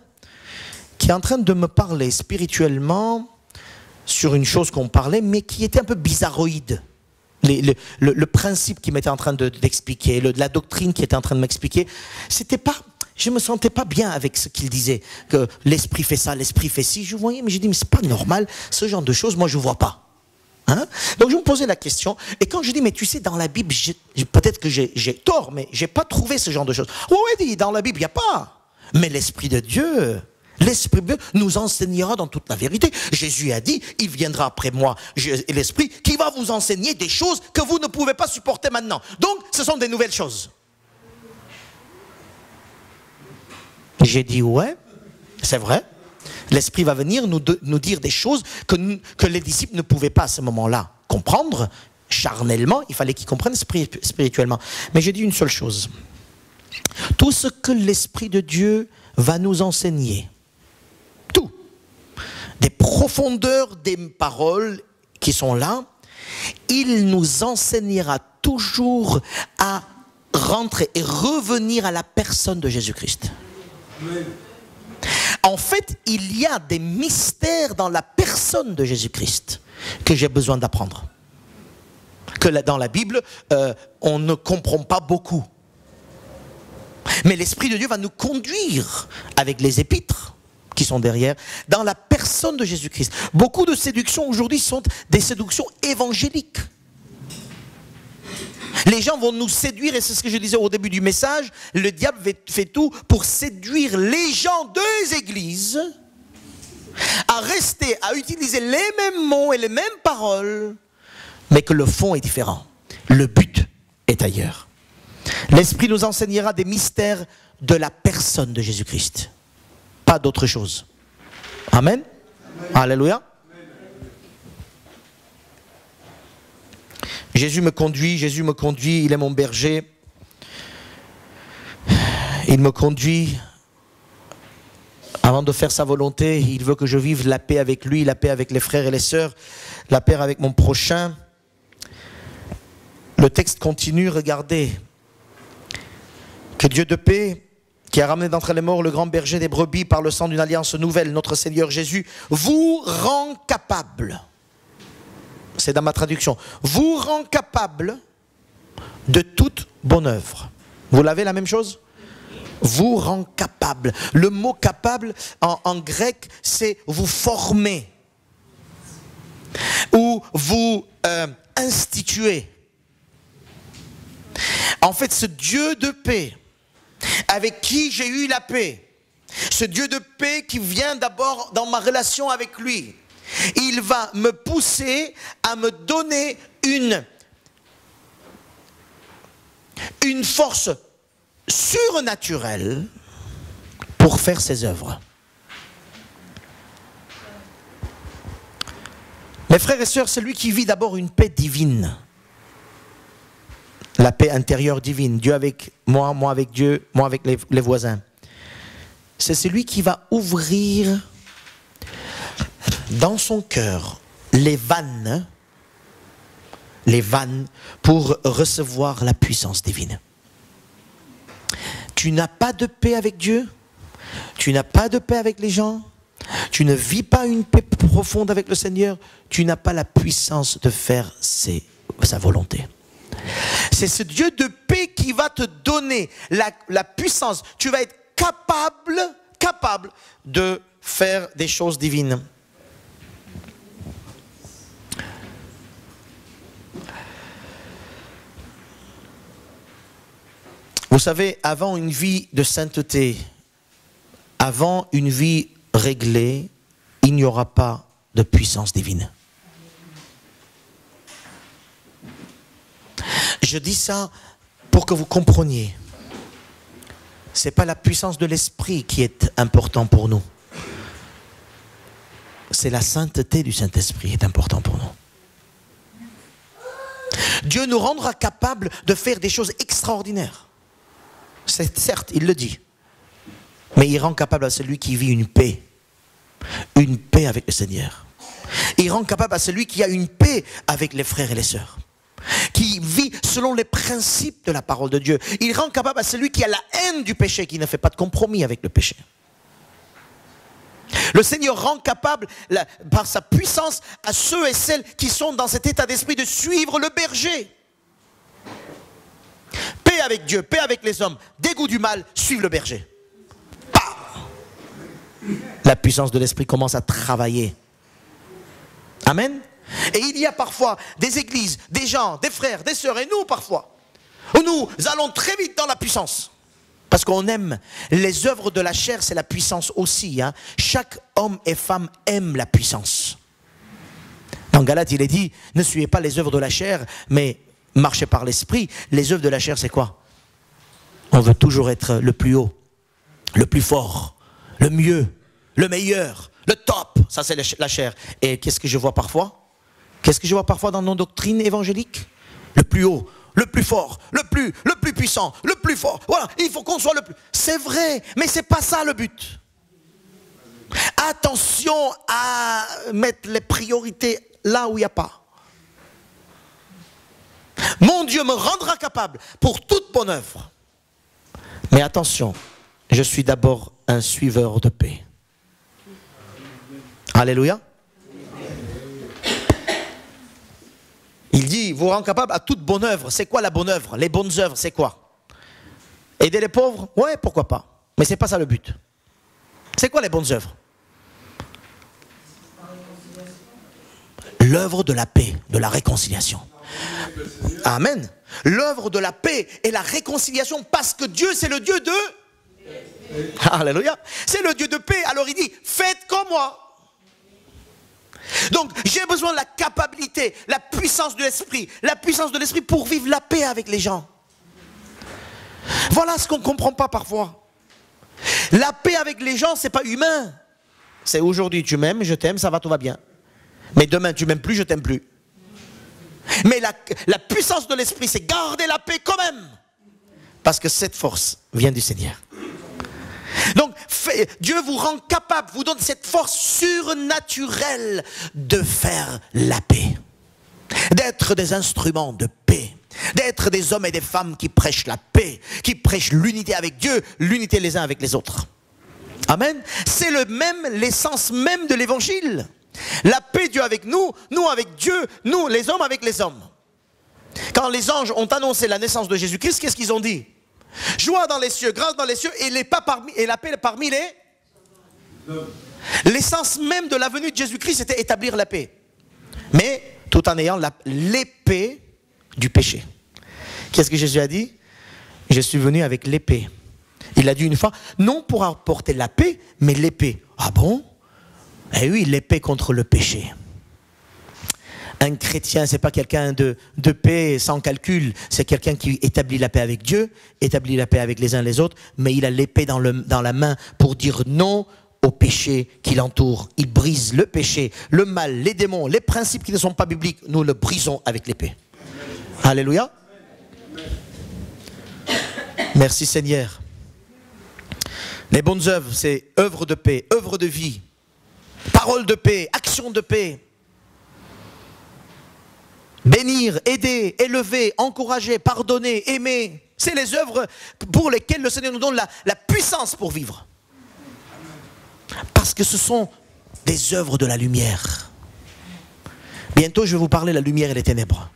qui est en train de me parler spirituellement sur une chose qu'on parlait, mais qui était un peu bizarroïde. Le principe qu'il m'était en train d'expliquer, la doctrine qu'il était en train de m'expliquer, c'était pas... Je ne me sentais pas bien avec ce qu'il disait, que l'esprit fait ça, l'esprit fait ci. Je voyais, mais j'ai dit, mais c'est pas normal, ce genre de choses, moi je ne vois pas. Hein? Donc je me posais la question, et quand je dis, mais tu sais, dans la Bible, peut-être que j'ai tort, mais je n'ai pas trouvé ce genre de choses. Oui, dans la Bible, il n'y a pas. Mais l'Esprit de Dieu, l'Esprit de Dieu nous enseignera dans toute la vérité. Jésus a dit, il viendra après moi, l'Esprit, qui va vous enseigner des choses que vous ne pouvez pas supporter maintenant. Donc, ce sont des nouvelles choses. J'ai dit, ouais, c'est vrai. L'Esprit va venir nous dire des choses que les disciples ne pouvaient pas à ce moment-là comprendre. Charnellement, il fallait qu'ils comprennent spirituellement. Mais j'ai dit une seule chose. Tout ce que l'Esprit de Dieu va nous enseigner, tout, des profondeurs des paroles qui sont là, il nous enseignera toujours à rentrer et revenir à la personne de Jésus-Christ. En fait, il y a des mystères dans la personne de Jésus-Christ que j'ai besoin d'apprendre. Que dans la Bible, on ne comprend pas beaucoup. Mais l'Esprit de Dieu va nous conduire avec les épîtres qui sont derrière, dans la personne de Jésus-Christ. Beaucoup de séductions aujourd'hui sont des séductions évangéliques. Les gens vont nous séduire, et c'est ce que je disais au début du message, le diable fait tout pour séduire les gens des églises à rester, à utiliser les mêmes mots et les mêmes paroles, mais que le fond est différent. Le but est ailleurs. L'Esprit nous enseignera des mystères de la personne de Jésus-Christ. Pas d'autre chose. Amen. Alléluia. Jésus me conduit, il est mon berger. Il me conduit avant de faire sa volonté. Il veut que je vive la paix avec lui, la paix avec les frères et les sœurs, la paix avec mon prochain. Le texte continue, regardez. Que Dieu de paix, qui a ramené d'entre les morts le grand berger des brebis par le sang d'une alliance nouvelle, notre Seigneur Jésus, vous rend capable. C'est dans ma traduction. Vous rend capable de toute bonne œuvre. Vous l'avez la même chose? Vous rend capable. Le mot capable en grec, c'est vous former. Ou vous instituer. En fait, ce Dieu de paix, avec qui j'ai eu la paix, ce Dieu de paix qui vient d'abord dans ma relation avec lui, il va me pousser à me donner une force surnaturelle pour faire ses œuvres. Mes frères et sœurs, celui qui vit d'abord une paix divine, la paix intérieure divine, Dieu avec moi, moi avec Dieu, moi avec les voisins, c'est celui qui va ouvrir dans son cœur les vannes pour recevoir la puissance divine. Tu n'as pas de paix avec Dieu, tu n'as pas de paix avec les gens, tu ne vis pas une paix profonde avec le Seigneur, tu n'as pas la puissance de faire sa volonté. C'est ce Dieu de paix qui va te donner la puissance. Tu vas être capable de faire des choses divines. Vous savez, avant une vie de sainteté, avant une vie réglée, il n'y aura pas de puissance divine. Je dis ça pour que vous compreniez. Ce n'est pas la puissance de l'esprit qui est important pour nous. C'est la sainteté du Saint-Esprit qui est important pour nous. Dieu nous rendra capables de faire des choses extraordinaires. C'est certes, il le dit. Mais il rend capable à celui qui vit une paix avec le Seigneur. Il rend capable à celui qui a une paix avec les frères et les sœurs, qui vit selon les principes de la parole de Dieu. Il rend capable à celui qui a la haine du péché, qui ne fait pas de compromis avec le péché. Le Seigneur rend capable, par sa puissance, à ceux et celles qui sont dans cet état d'esprit de suivre le berger. Paix avec Dieu, paix avec les hommes, dégoût du mal, suivre le berger. La puissance de l'esprit commence à travailler. Amen. Et il y a parfois des églises, des gens, des frères, des sœurs, et nous parfois, où nous allons très vite dans la puissance. Parce qu'on aime les œuvres de la chair, c'est la puissance aussi. Hein. Chaque homme et femme aime la puissance. Dans Galates, il est dit, ne suivez pas les œuvres de la chair, mais marchez par l'esprit. Les œuvres de la chair, c'est quoi? On veut toujours être le plus haut, le plus fort, le mieux, le meilleur, le top. Ça, c'est la chair. Et qu'est-ce que je vois parfois? Qu'est-ce que je vois parfois dans nos doctrines évangéliques? Le plus haut, le plus fort, le plus puissant, le plus fort. Voilà, il faut qu'on soit le plus... C'est vrai, mais c'est pas ça le but. Attention à mettre les priorités là où il n'y a pas. Mon Dieu me rendra capable pour toute bonne œuvre. Mais attention, je suis d'abord un suiveur de paix. Alléluia. Il dit, vous rend capable à toute bonne œuvre. C'est quoi la bonne œuvre? Les bonnes œuvres, c'est quoi? Aider les pauvres? Ouais, pourquoi pas. Mais c'est pas ça le but. C'est quoi les bonnes œuvres? L'œuvre de la paix, de la réconciliation. Amen. L'œuvre de la paix et la réconciliation, parce que Dieu, c'est le Dieu de... Alléluia. C'est le Dieu de paix. Alors il dit, faites comme moi. Donc j'ai besoin de la capacité, la puissance de l'esprit pour vivre la paix avec les gens. Voilà ce qu'on ne comprend pas parfois. La paix avec les gens, c'est pas humain. C'est aujourd'hui tu m'aimes, je t'aime, ça va, tout va bien. Mais demain tu m'aimes plus, je t'aime plus. Mais la puissance de l'esprit, c'est garder la paix quand même. Parce que cette force vient du Seigneur. Donc, Dieu vous rend capable, vous donne cette force surnaturelle de faire la paix. D'être des instruments de paix. D'être des hommes et des femmes qui prêchent la paix, qui prêchent l'unité avec Dieu, l'unité les uns avec les autres. Amen. C'est l'essence même de l'évangile. La paix, Dieu avec nous, nous avec Dieu, nous les hommes avec les hommes. Quand les anges ont annoncé la naissance de Jésus-Christ, qu'est-ce qu'ils ont dit? Joie dans les cieux, grâce dans les cieux, et la paix parmi les... L'essence même de la venue de Jésus-Christ, c'était établir la paix. Mais tout en ayant l'épée du péché. Qu'est-ce que Jésus a dit? Je suis venu avec l'épée. Il a dit une fois, non pour apporter la paix, mais l'épée. Ah bon? Eh oui, l'épée contre le péché. Un chrétien, c'est pas quelqu'un de paix sans calcul, c'est quelqu'un qui établit la paix avec Dieu, établit la paix avec les uns les autres, mais il a l'épée dans la main pour dire non au péché qui l'entoure. Il brise le péché, le mal, les démons, les principes qui ne sont pas bibliques, nous le brisons avec l'épée. Alléluia. Merci Seigneur. Les bonnes œuvres, c'est œuvre de paix, œuvre de vie, parole de paix, action de paix. Bénir, aider, élever, encourager, pardonner, aimer. C'est les œuvres pour lesquelles le Seigneur nous donne la puissance pour vivre. Parce que ce sont des œuvres de la lumière. Bientôt, je vais vous parler de la lumière et les ténèbres.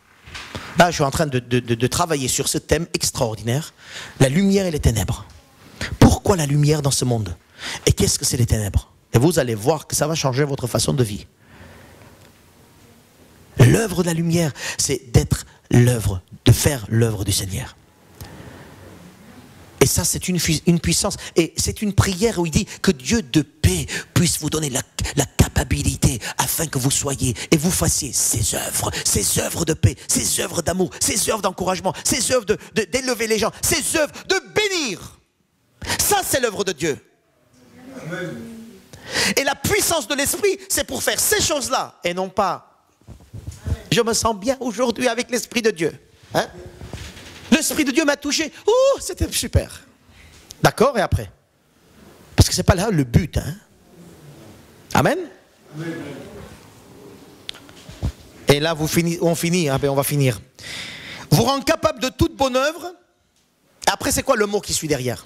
Là, je suis en train de travailler sur ce thème extraordinaire. La lumière et les ténèbres. Pourquoi la lumière dans ce monde? Et qu'est-ce que c'est les ténèbres? Et vous allez voir que ça va changer votre façon de vivre. L'œuvre de la lumière, c'est d'être l'œuvre, de faire l'œuvre du Seigneur. Et ça, c'est une puissance. Et c'est une prière où il dit que Dieu de paix puisse vous donner la capacité afin que vous soyez et vous fassiez ces œuvres de paix, ces œuvres d'amour, ces œuvres d'encouragement, ces œuvres d'élever les gens, ces œuvres de bénir. Ça, c'est l'œuvre de Dieu. Amen. Et la puissance de l'esprit, c'est pour faire ces choses-là et non pas je me sens bien aujourd'hui avec l'Esprit de Dieu. Hein? L'Esprit de Dieu m'a touché. Oh, c'était super. D'accord, et après? Parce que ce n'est pas là le but. Hein? Amen? Amen. Et là, on finit. Hein? Ben, on va finir. Vous rend capable de toute bonne œuvre. Après, c'est quoi le mot qui suit derrière?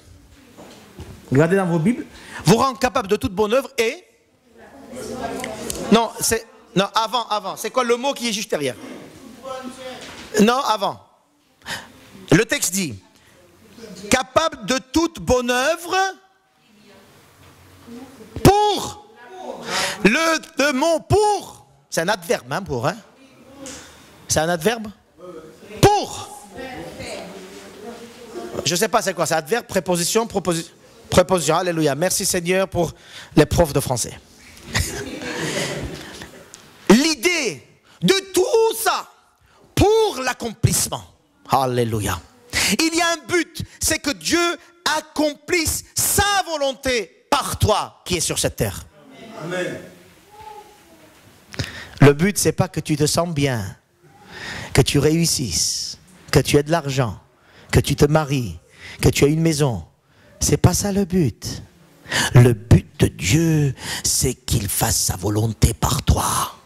Regardez dans vos Bibles. Vous rend capable de toute bonne œuvre et... Non, c'est... Non, avant. C'est quoi le mot qui est juste derrière? Non, avant. Le texte dit, capable de toute bonne œuvre pour. Le mot pour, c'est un adverbe, hein, pour. Hein? C'est un adverbe? Pour. Je ne sais pas c'est quoi, c'est adverbe, préposition, préposition. Alléluia. Merci Seigneur pour les profs de français. L'idée de tout ça pour l'accomplissement. Alléluia. Il y a un but, c'est que Dieu accomplisse sa volonté par toi qui es sur cette terre. Amen. Le but, c'est pas que tu te sens bien, que tu réussisses, que tu aies de l'argent, que tu te maries, que tu aies une maison. C'est pas ça le but. Le but de Dieu, c'est qu'il fasse sa volonté par toi.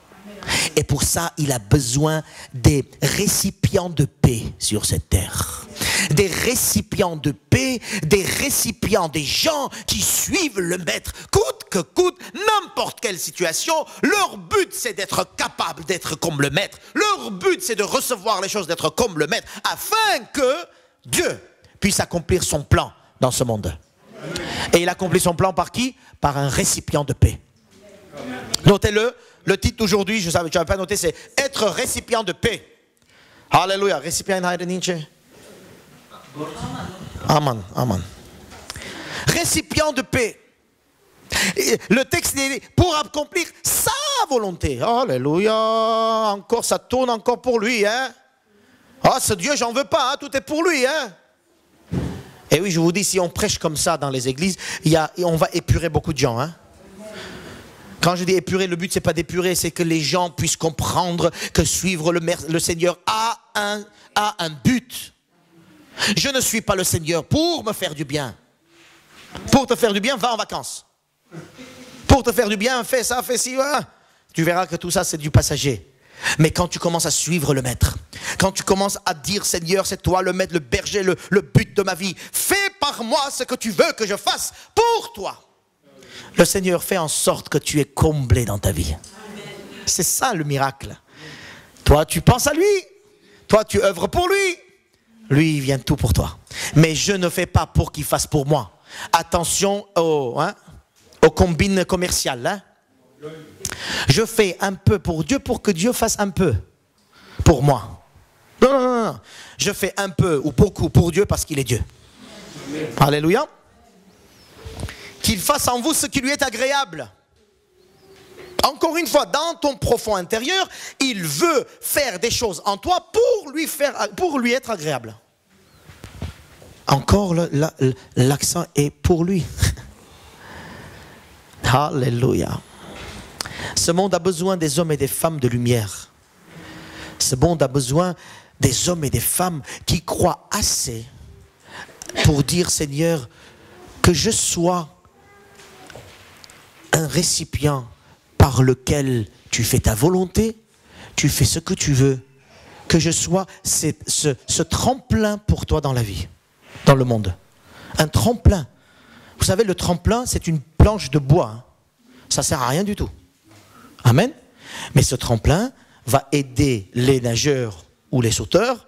Et pour ça, il a besoin des récipients de paix sur cette terre. Des récipients de paix, des récipients, des gens qui suivent le maître, coûte que coûte, n'importe quelle situation. Leur but, c'est d'être capable d'être comme le maître. Leur but, c'est de recevoir les choses, d'être comme le maître, afin que Dieu puisse accomplir son plan dans ce monde. Et il accomplit son plan par qui? Par un récipient de paix. Notez-le. Le titre d'aujourd'hui, je n'avais pas noté, c'est « Être récipient de paix ». Alléluia. Récipient de Nietzsche. Amen. Amen. Récipient de paix. Le texte est pour accomplir sa volonté. Alléluia. Encore, ça tourne encore pour lui. Hein? Ah, ce Dieu, j'en veux pas. Hein? Tout est pour lui. Hein? Et oui, je vous dis, si on prêche comme ça dans les églises, on va épurer beaucoup de gens. Hein? Quand je dis épurer, le but c'est pas d'épurer, c'est que les gens puissent comprendre que suivre le Seigneur a un but. Je ne suis pas le Seigneur pour me faire du bien. Pour te faire du bien, va en vacances. Pour te faire du bien, fais ça, fais ci. Tu verras que tout ça c'est du passager. Mais quand tu commences à suivre le maître, quand tu commences à dire Seigneur c'est toi le maître, le berger, le but de ma vie, fais par moi ce que tu veux que je fasse pour toi. Le Seigneur fait en sorte que tu es comblé dans ta vie. C'est ça le miracle. Toi, tu penses à lui. Toi, tu œuvres pour lui. Lui, il vient tout pour toi. Mais je ne fais pas pour qu'il fasse pour moi. Attention aux combines commerciales. Hein? Je fais un peu pour Dieu pour que Dieu fasse un peu pour moi. Non. Je fais un peu ou beaucoup pour Dieu parce qu'il est Dieu. Alléluia. Qu'il fasse en vous ce qui lui est agréable. Encore une fois, dans ton profond intérieur, il veut faire des choses en toi pour lui être agréable. Encore l'accent est pour lui. Alléluia. Ce monde a besoin des hommes et des femmes de lumière. Ce monde a besoin des hommes et des femmes qui croient assez pour dire, Seigneur, que je sois un récipient par lequel tu fais ta volonté, tu fais ce que tu veux, que je sois ce tremplin pour toi dans la vie, dans le monde. Un tremplin. Vous savez, le tremplin, c'est une planche de bois. Hein. Ça ne sert à rien du tout. Amen. Mais ce tremplin va aider les nageurs ou les sauteurs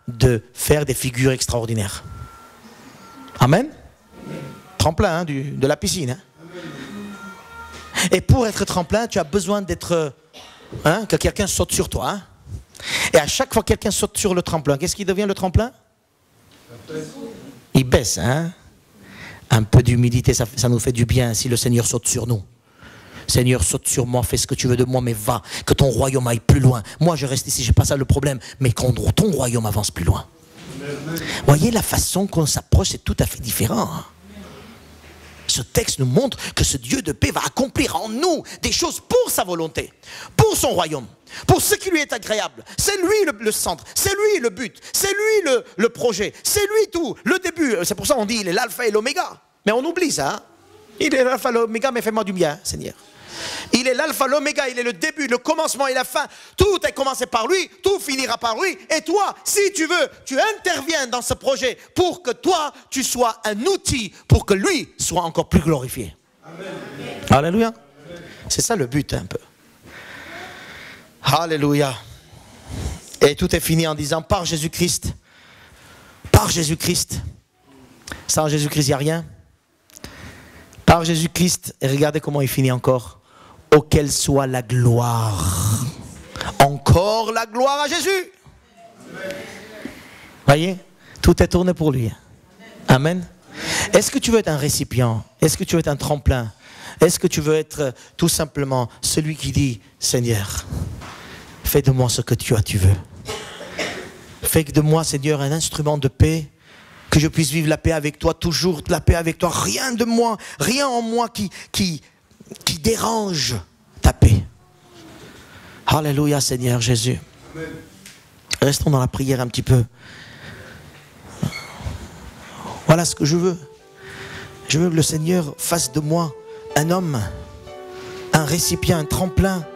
de faire des figures extraordinaires. Amen. Tremplin de la piscine. Hein. Et pour être tremplin, tu as besoin d'être... que quelqu'un saute sur toi. Hein. Et à chaque fois que quelqu'un saute sur le tremplin, qu'est-ce qui devient le tremplin? Il baisse. Hein. Un peu d'humilité, ça nous fait du bien si le Seigneur saute sur nous. Seigneur, saute sur moi, fais ce que tu veux de moi, mais va, que ton royaume aille plus loin. Moi, je reste ici, j'ai pas ça le problème, mais quand ton royaume avance plus loin. Voyez la façon qu'on s'approche, c'est tout à fait différent. Hein. Ce texte nous montre que ce Dieu de paix va accomplir en nous des choses pour sa volonté, pour son royaume, pour ce qui lui est agréable. C'est lui le centre, c'est lui le but, c'est lui le projet, c'est lui tout, le début. C'est pour ça qu'on dit il est l'alpha et l'oméga. Mais on oublie ça. Hein. Il est l'alpha et l'oméga, mais fais-moi du bien, Seigneur. Il est l'alpha, l'oméga, il est le début, le commencement et la fin. Tout est commencé par lui, tout finira par lui. Et toi, si tu veux, tu interviens dans ce projet pour que toi, tu sois un outil pour que lui soit encore plus glorifié. Amen. Alléluia. C'est ça le but un peu. Alléluia. Et tout est fini en disant par Jésus-Christ. Par Jésus-Christ. Sans Jésus-Christ, il n'y a rien. Par Jésus-Christ, et regardez comment il finit encore. Auquel soit la gloire. Encore la gloire à Jésus. Voyez, tout est tourné pour lui. Amen. Est-ce que tu veux être un récipient? Est-ce que tu veux être un tremplin? Est-ce que tu veux être tout simplement celui qui dit, Seigneur, fais de moi ce que tu veux. Fais de moi, Seigneur, un instrument de paix. Que je puisse vivre la paix avec toi, toujours la paix avec toi. Rien de moi, rien en moi qui dérange ta paix. Alléluia, Seigneur Jésus. Amen. Restons dans la prière un petit peu. Voilà ce que je veux. Je veux que le Seigneur fasse de moi un homme, un récipient, un tremplin,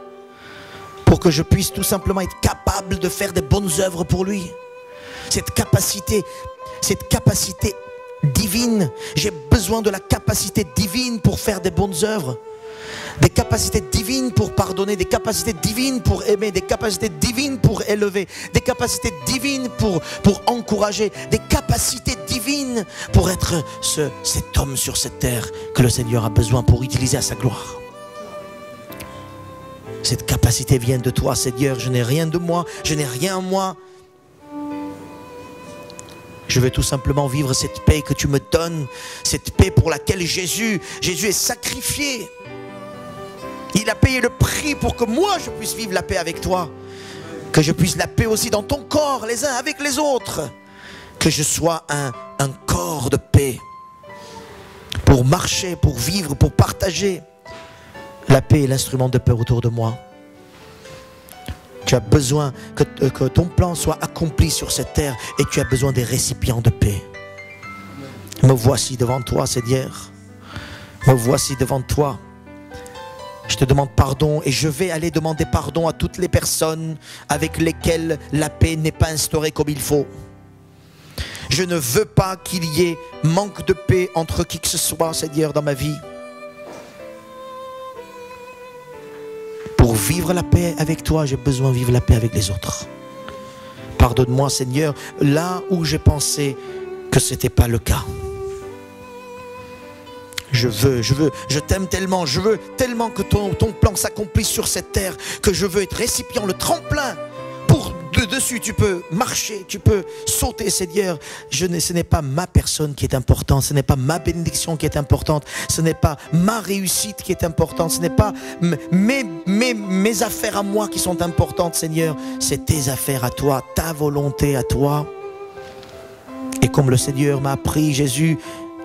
pour que je puisse tout simplement être capable de faire des bonnes œuvres pour lui. Cette capacité divine, j'ai besoin de la capacité divine pour faire des bonnes œuvres. Des capacités divines pour pardonner, des capacités divines pour aimer, des capacités divines pour élever, des capacités divines pour encourager, des capacités divines pour être cet homme sur cette terre que le Seigneur a besoin pour utiliser à sa gloire. Cette capacité vient de toi, Seigneur. Je n'ai rien de moi, je n'ai rien en moi. Je veux tout simplement vivre cette paix que tu me donnes, cette paix pour laquelle Jésus est sacrifié. Il a payé le prix pour que moi je puisse vivre la paix avec toi. Que je puisse la paix aussi dans ton corps, les uns avec les autres. Que je sois un corps de paix. Pour marcher, pour vivre, pour partager. La paix est l'instrument de paix autour de moi. Tu as besoin que ton plan soit accompli sur cette terre et tu as besoin des récipients de paix. Me voici devant toi, Seigneur. Me voici devant toi. Je te demande pardon et je vais aller demander pardon à toutes les personnes avec lesquelles la paix n'est pas instaurée comme il faut. Je ne veux pas qu'il y ait manque de paix entre qui que ce soit, Seigneur, dans ma vie. Pour vivre la paix avec toi, j'ai besoin de vivre la paix avec les autres. Pardonne-moi, Seigneur, là où j'ai pensé que ce n'était pas le cas. Je t'aime tellement, je veux tellement que ton plan s'accomplisse sur cette terre, que je veux être récipient, le tremplin pour peux dessus, tu peux marcher, tu peux sauter, Seigneur. Ce n'est pas ma personne qui est importante, ce n'est pas ma bénédiction qui est importante, ce n'est pas ma réussite qui est importante, ce n'est pas mes affaires à moi qui sont importantes, Seigneur. C'est tes affaires à toi, ta volonté à toi. Et comme le Seigneur m'a appris, Jésus,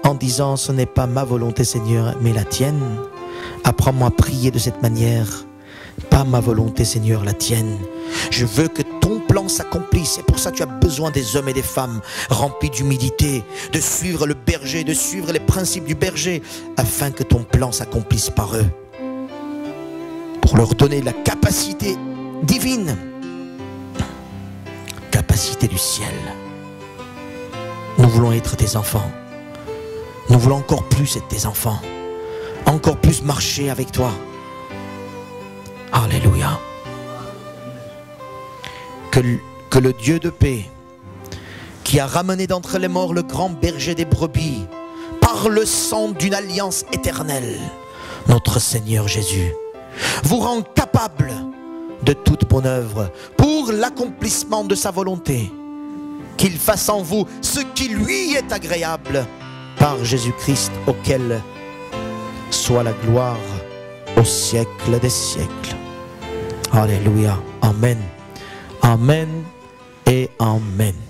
en disant, ce n'est pas ma volonté, Seigneur, mais la tienne. Apprends-moi à prier de cette manière. Pas ma volonté, Seigneur, la tienne. Je veux que ton plan s'accomplisse. C'est pour ça que tu as besoin des hommes et des femmes remplis d'humilité, de suivre le berger, de suivre les principes du berger, afin que ton plan s'accomplisse par eux. Pour leur donner la capacité divine, capacité du ciel. Nous voulons être tes enfants. Nous voulons encore plus être tes enfants. Encore plus marcher avec toi. Alléluia. Que le Dieu de paix, qui a ramené d'entre les morts le grand berger des brebis, par le sang d'une alliance éternelle, notre Seigneur Jésus, vous rend capable de toute bonne œuvre pour l'accomplissement de sa volonté, qu'il fasse en vous ce qui lui est agréable, par Jésus-Christ, auquel soit la gloire au siècle des siècles. Alléluia. Amen. Amen et Amen.